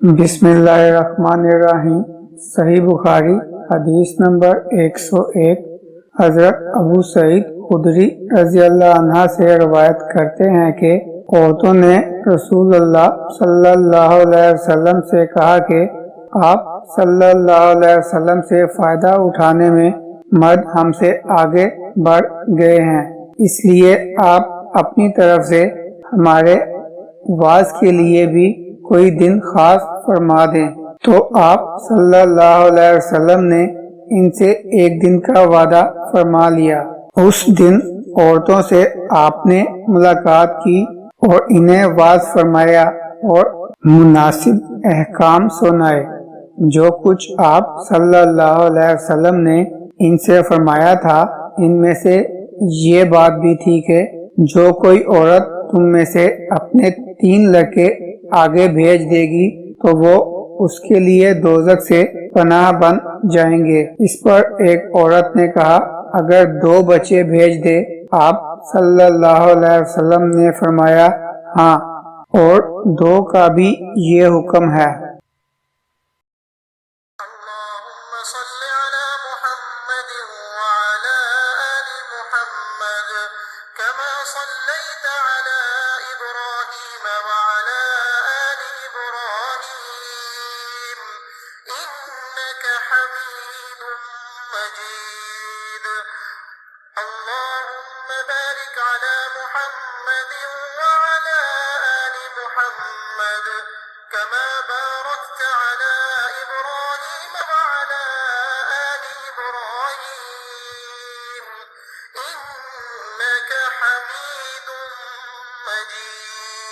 بسم اللہ الرحمن الرحیم۔ صحیح بخاری حدیث نمبر 101۔ حضرت ابو سعید خدری رضی اللہ عنہ سے روایت کرتے ہیں کہ عورتوں نے رسول اللہ صلی اللہ علیہ وسلم سے کہا کہ آپ صلی اللہ علیہ وسلم سے فائدہ اٹھانے میں مرد ہم سے آگے بڑھ گئے ہیں، اس لیے آپ اپنی طرف سے ہمارے واز کے لیے بھی کوئی دن خاص فرما دیں۔ تو آپ صلی اللہ علیہ وسلم نے ان سے ایک دن کا وعدہ فرما لیا۔ اس دن عورتوں سے آپ نے ملاقات کی اور انہیں واز فرمایا اور مناسب احکام سنائے۔ جو کچھ آپ صلی اللہ علیہ وسلم نے ان سے فرمایا تھا، ان میں سے یہ بات بھی تھی کہ جو کوئی عورت تم میں سے اپنے 3 لڑکے آگے بھیج دے گی تو وہ اس کے لیے دوزخ سے پناہ بن جائیں گے۔ اس پر ایک عورت نے کہا، اگر 2 بچے بھیج دے؟ آپ صلی اللہ علیہ وسلم نے فرمایا، ہاں، اور 2 کا بھی یہ حکم ہے۔ اللهم بارك على محمد وعلى آل محمد كما باركت على إبراهيم وعلى آل إبراهيم إنك حميد مجيد۔